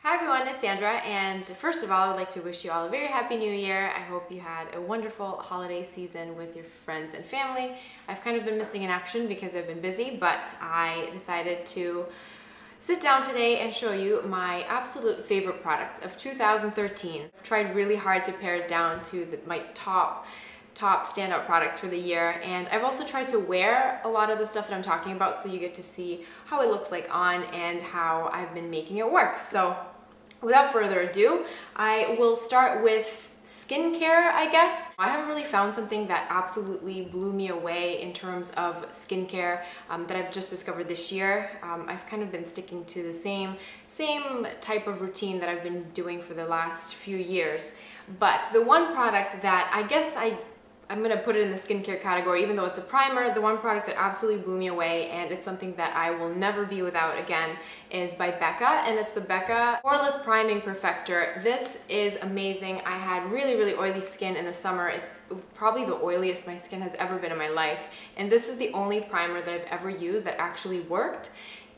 Hi everyone, it's Sandra, and first of all, I'd like to wish you all a very happy new year. I hope you had a wonderful holiday season with your friends and family. I've kind of been missing in action because I've been busy, but I decided to sit down today and show you my absolute favorite products of 2013. I've tried really hard to pare it down to my top standout products for the year, and I've also tried to wear a lot of the stuff that I'm talking about so you get to see how it looks like on and how I've been making it work. So without further ado, I will start with skincare, I guess. I haven't really found something that absolutely blew me away in terms of skincare that I've just discovered this year. I've kind of been sticking to the same type of routine that I've been doing for the last few years. But the one product that I guess I'm gonna put it in the skincare category, even though it's a primer, the one product that absolutely blew me away, and it's something that I will never be without again, is by Becca, and it's the Becca Poreless Priming Perfector. This is amazing. I had really oily skin in the summer. It's probably the oiliest my skin has ever been in my life, and this is the only primer that I've ever used that actually worked.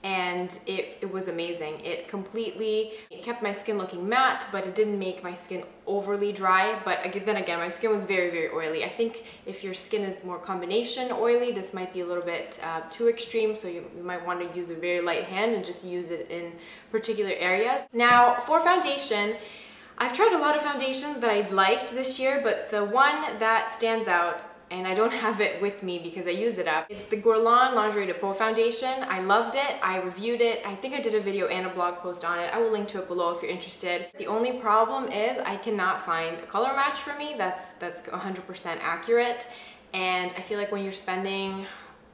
And it was amazing. It kept my skin looking matte, but it didn't make my skin overly dry. But then again, my skin was very oily. I think if your skin is more combination oily, this might be a little bit too extreme, so you might want to use a very light hand and just use it in particular areas. Now, for foundation, I've tried a lot of foundations that I liked this year, but the one that stands out, and I don't have it with me because I used it up, it's the Guerlain Lingerie de Peau foundation. I loved it. I reviewed it. I think I did a video and a blog post on it. I will link to it below if you're interested. The only problem is I cannot find a color match for me that's 100% accurate, and I feel like when you're spending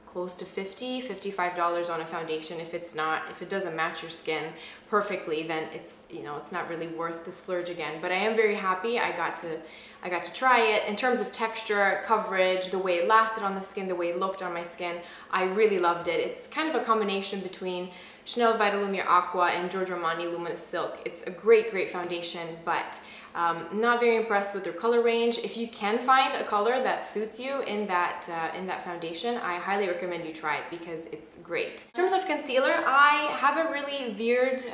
close to $55 on a foundation, if it doesn't match your skin perfectly, then it's not really worth the splurge again. But I am very happy I got to try it. In terms of texture, coverage, the way it lasted on the skin, the way it looked on my skin, I really loved it. It's kind of a combination between Chanel Vitalumiere Aqua and Giorgio Armani Luminous Silk. It's a great foundation, but not very impressed with their color range. If you can find a color that suits you in that foundation, I highly recommend you try it because it's great. In terms of concealer, I haven't really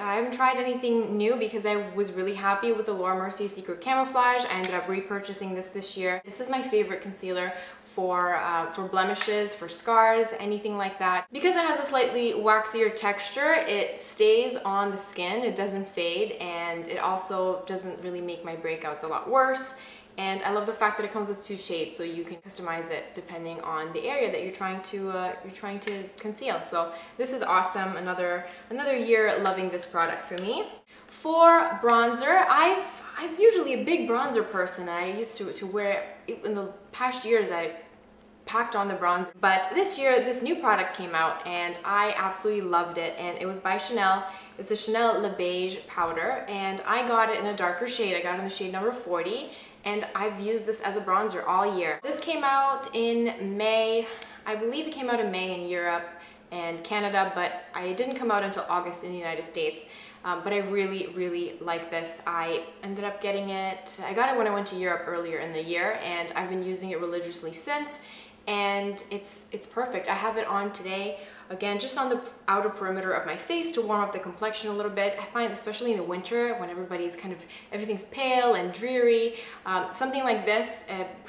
I haven't tried anything new because I was really happy with the Laura Mercier Secret Camouflage. I ended up repurchasing this year. This is my favorite concealer for blemishes, for scars, anything like that. Because it has a slightly waxier texture, it stays on the skin, it doesn't fade, and it also doesn't really make my breakouts a lot worse. And I love the fact that it comes with 2 shades, so you can customize it depending on the area that you're trying to conceal. So this is awesome. Another year loving this product for me. For bronzer, I'm usually a big bronzer person. I used to wear it in the past years. I packed on the bronzer, but this year this new product came out and I absolutely loved it, and it was by Chanel. It's the Chanel Le Beige powder, and I got it in a darker shade. I got it in the shade number 40, and I've used this as a bronzer all year. This came out in May. I believe it came out in May in Europe and Canada, but it didn't come out until August in the United States. But I really like this. I ended up getting it, I got it when I went to Europe earlier in the year, and I've been using it religiously since, and it's perfect. I have it on today, again, just on the outer perimeter of my face to warm up the complexion a little bit. I find, especially in the winter, when everything's pale and dreary, something like this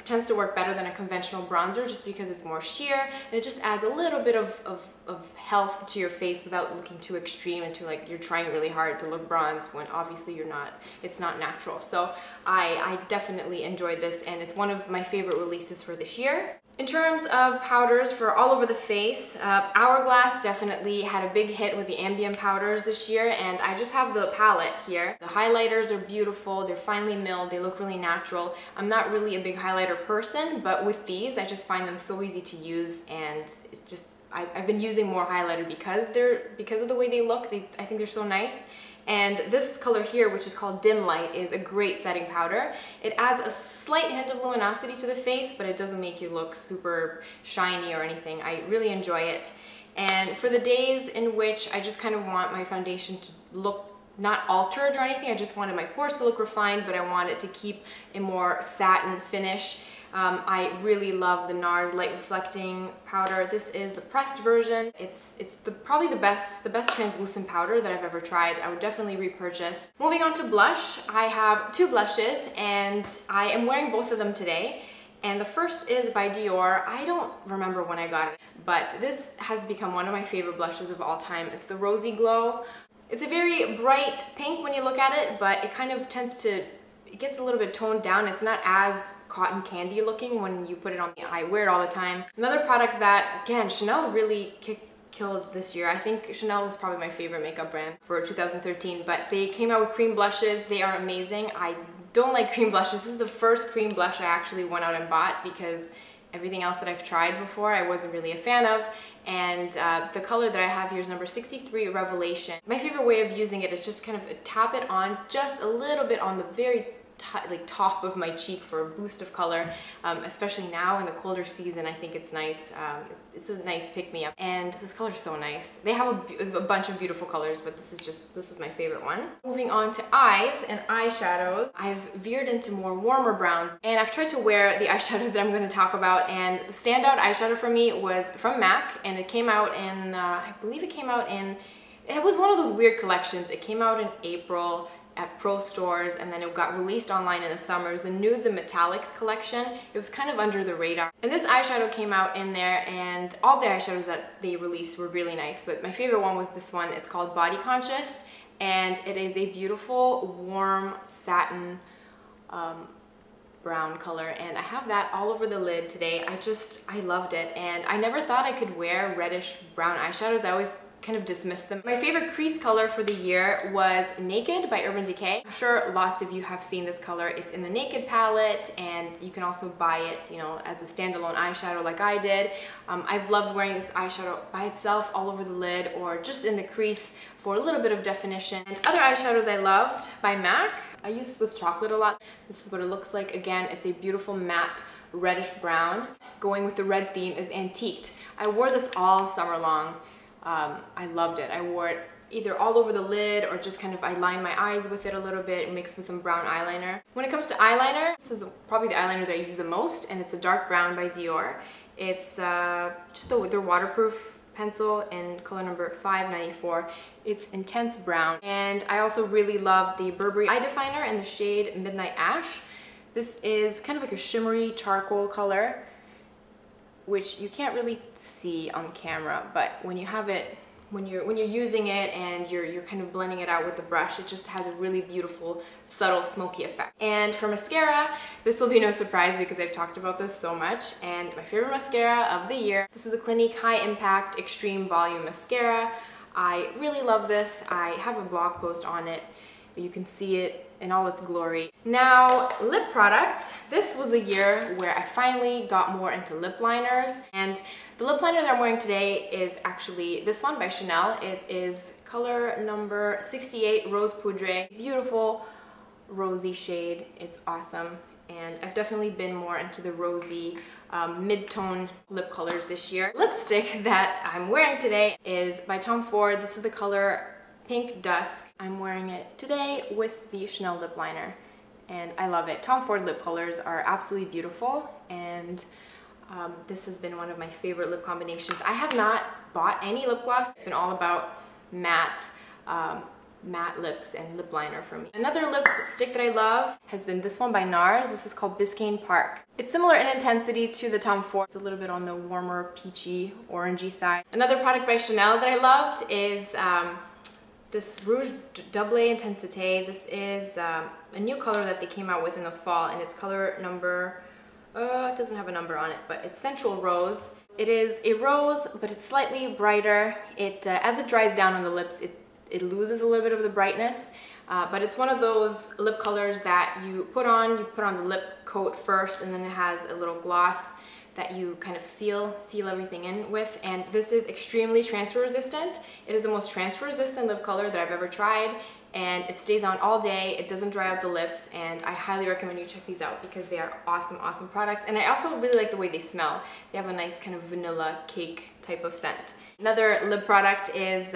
tends to work better than a conventional bronzer just because it's more sheer, and it just adds a little bit of health to your face without looking too extreme and like you're trying really hard to look bronzed when obviously you're not. It's not natural. So I definitely enjoyed this, and it's one of my favorite releases for this year. In terms of powders for all over the face, Hourglass definitely had a big hit with the ambient powders this year, and I just have the palette here. The highlighters are beautiful, they're finely milled, they look really natural. I'm not really a big highlighter person, but with these I just find them so easy to use, and it's just, I've been using more highlighter because of the way they look. I think they're so nice. And this color here, which is called Dim Light, is a great setting powder. It adds a slight hint of luminosity to the face, but it doesn't make you look super shiny or anything. I really enjoy it. And for the days in which I just kind of want my foundation to look not altered or anything. I just wanted my pores to look refined, but I wanted to keep a more satin finish. I really love the NARS Light Reflecting Powder. This is the pressed version. It's probably the best translucent powder that I've ever tried. I would definitely repurchase. Moving on to blush, I have two blushes and I am wearing both of them today. And the first is by Dior. I don't remember when I got it, but this has become one of my favorite blushes of all time. It's the Rosy Glow. It's a very bright pink when you look at it, but it kind of tends to, it gets a little bit toned down. It's not as cotton candy looking when you put it on. I wear it all the time. Another product that, again, Chanel really killed this year. I think Chanel was probably my favorite makeup brand for 2013, but they came out with cream blushes. They are amazing. I don't like cream blushes. This is the first cream blush I actually went out and bought because everything else that I've tried before I wasn't really a fan of, and the color that I have here is number 63 Revelation. My favorite way of using it is just kind of tap it on just a little bit on the very top of my cheek for a boost of color, especially now in the colder season. I think it's nice. It's a nice pick-me-up, and this color is so nice. They have a bunch of beautiful colors, but this is my favorite one. Moving on to eyes and eyeshadows, I've veered into more warmer browns, and I've tried to wear the eyeshadows that I'm going to talk about, and the standout eyeshadow for me was from MAC, and it came out in, I believe it came out in, it was one of those weird collections. It came out in April at pro stores, and then it got released online in the summer. It was the Nudes and Metallics collection. It was kind of under the radar. And this eyeshadow came out in there, and all the eyeshadows that they released were really nice, but my favorite one was this one. It's called Body Conscious, and it is a beautiful, warm, satin brown color, and I have that all over the lid today. I loved it, and I never thought I could wear reddish brown eyeshadows. I always kind of dismissed them. My favorite crease color for the year was Naked by Urban Decay. I'm sure lots of you have seen this color. It's in the Naked palette, and you can also buy it, you know, as a standalone eyeshadow like I did. I've loved wearing this eyeshadow by itself all over the lid or just in the crease for a little bit of definition. And other eyeshadows I loved by MAC, I use Swiss Chocolate a lot. This is what it looks like. Again, it's a beautiful matte reddish brown. Going with the red theme is Antiqued. I wore this all summer long. I loved it. I wore it either all over the lid or just kind of, I lined my eyes with it a little bit mixed with some brown eyeliner. When it comes to eyeliner, this is probably the eyeliner that I use the most, and it's a dark brown by Dior. It's just their waterproof pencil in color number 594. It's intense brown. And I also really love the Burberry eye definer in the shade Midnight Ash. This is kind of like a shimmery charcoal color, which you can't really see on camera, but when you have it, when you're using it and you're kind of blending it out with the brush, it just has a really beautiful, subtle, smoky effect. And for mascara, this will be no surprise because I've talked about this so much, and my favorite mascara of the year, this is the Clinique High Impact Extreme Volume Mascara. I really love this. I have a blog post on it. You can see it in all its glory. Now, lip products. This was a year where I finally got more into lip liners, and the lip liner that I'm wearing today is actually this one by Chanel. It is color number 68 Rose Poudre. Beautiful rosy shade. It's awesome, and I've definitely been more into the rosy mid-tone lip colors this year. Lipstick that I'm wearing today is by Tom Ford. This is the color Pink Dusk. I'm wearing it today with the Chanel lip liner, and I love it. Tom Ford lip colors are absolutely beautiful, and this has been one of my favorite lip combinations. I have not bought any lip gloss. It's been all about matte lips and lip liner for me. Another lipstick that I love has been this one by NARS. This is called Biscayne Park. It's similar in intensity to the Tom Ford. It's a little bit on the warmer, peachy, orangey side. Another product by Chanel that I loved is this Rouge Double Intensité. This is a new color that they came out with in the fall, and it's color number, it doesn't have a number on it, but it's Sensual Rose. It is a rose, but it's slightly brighter. It as it dries down on the lips, it loses a little bit of the brightness, but it's one of those lip colors that you put on the lip coat first, and then it has a little gloss that you kind of seal everything in with. And this is extremely transfer resistant. It is the most transfer resistant lip color that I've ever tried, and it stays on all day. It doesn't dry out the lips, and I highly recommend you check these out because they are awesome products. And I also really like the way they smell. They have a nice kind of vanilla cake type of scent. Another lip product is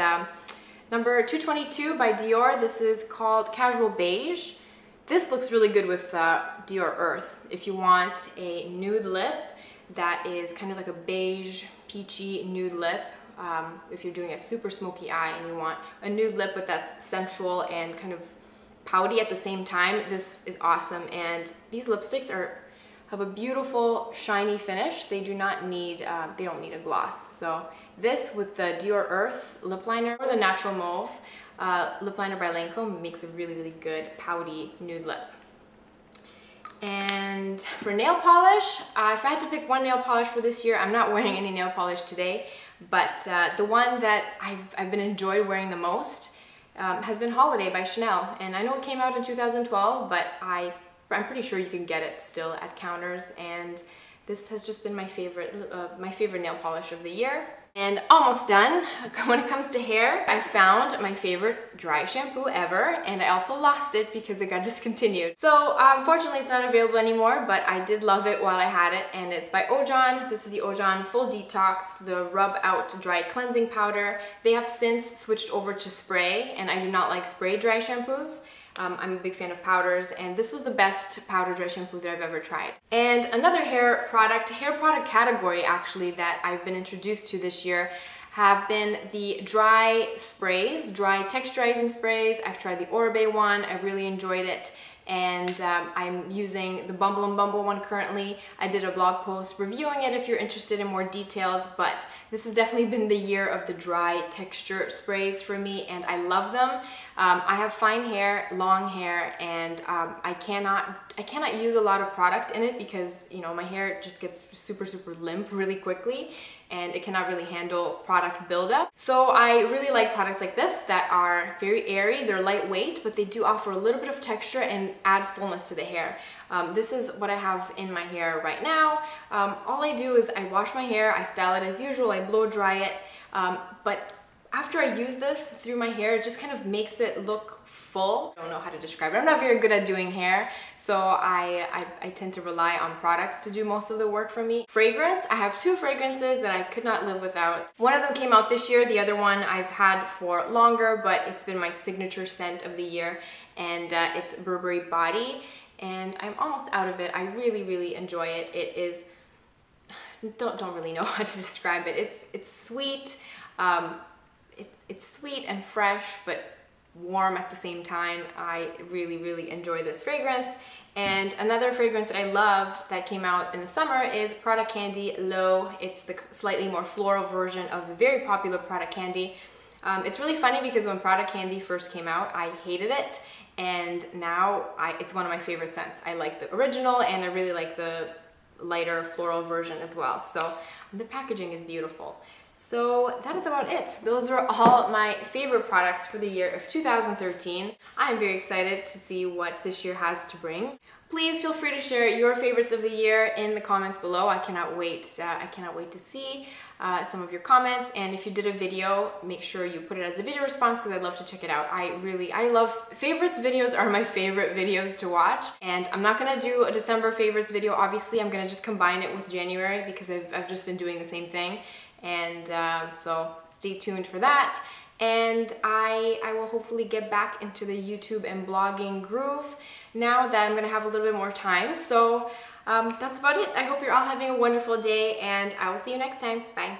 Number 222 by Dior. This is called Casual Beige. This looks really good with Dior Earth. If you want a nude lip that is kind of like a beige, peachy nude lip, if you're doing a super smoky eye and you want a nude lip but that's sensual and kind of pouty at the same time, this is awesome. And these lipsticks have a beautiful shiny finish. They do not need, they don't need a gloss. So this with the Dior Earth lip liner or the Natural Mauve lip liner by Lancome makes a really, really good pouty nude lip. And for nail polish, if I had to pick one nail polish for this year, I'm not wearing any nail polish today, but the one that I've been enjoyed wearing the most has been Holiday by Chanel. And I know it came out in 2012, but I'm pretty sure you can get it still at counters, and this has just been my favorite nail polish of the year. And almost done. When it comes to hair, I found my favorite dry shampoo ever, and I also lost it because it got discontinued. So unfortunately it's not available anymore, but I did love it while I had it, and it's by Ojon. This is the Ojon Full Detox, the Rub Out Dry Cleansing Powder. They have since switched over to spray, and I do not like spray dry shampoos. I'm a big fan of powders, and this was the best powder dry shampoo that I've ever tried. And another hair product category actually that I've been introduced to this year have been the dry sprays, dry texturizing sprays. I've tried the Oribe one, I really enjoyed it. And I'm using the Bumble and Bumble one currently. I did a blog post reviewing it if you're interested in more details, but this has definitely been the year of the dry texture sprays for me, and I love them. I have fine hair, long hair, and I cannot use a lot of product in it because, you know, my hair just gets super, super limp really quickly, and it cannot really handle product buildup. So I really like products like this that are very airy, they're lightweight, but they do offer a little bit of texture and add fullness to the hair. This is what I have in my hair right now. All I do is I wash my hair, I style it as usual, I blow dry it, but after I use this through my hair, it just kind of makes it look full. I don't know how to describe it. I'm not very good at doing hair, so I tend to rely on products to do most of the work for me. Fragrance, I have two fragrances that I could not live without. One of them came out this year, the other one I've had for longer, but it's been my signature scent of the year, and it's Burberry Body, and I'm almost out of it. I really, really enjoy it. It is, don't really know how to describe it. It's sweet, it's sweet and fresh, but warm at the same time. I really, really enjoy this fragrance. And another fragrance that I loved that came out in the summer is Prada Candy Low. It's the slightly more floral version of the very popular Prada Candy. It's really funny because when Prada Candy first came out, I hated it, and now it's one of my favorite scents. I like the original, and I really like the lighter floral version as well. So the packaging is beautiful. So that is about it. Those are all my favorite products for the year of 2013. I am very excited to see what this year has to bring. Please feel free to share your favorites of the year in the comments below. I cannot wait to see some of your comments. And if you did a video, make sure you put it as a video response because I'd love to check it out. I love favorites. Videos are my favorite videos to watch. And I'm not gonna do a December favorites video. Obviously, I'm gonna just combine it with January because I've just been doing the same thing. And so stay tuned for that. And I will hopefully get back into the YouTube and blogging groove now that I'm gonna have a little bit more time. So that's about it. I hope you're all having a wonderful day, and I will see you next time. Bye.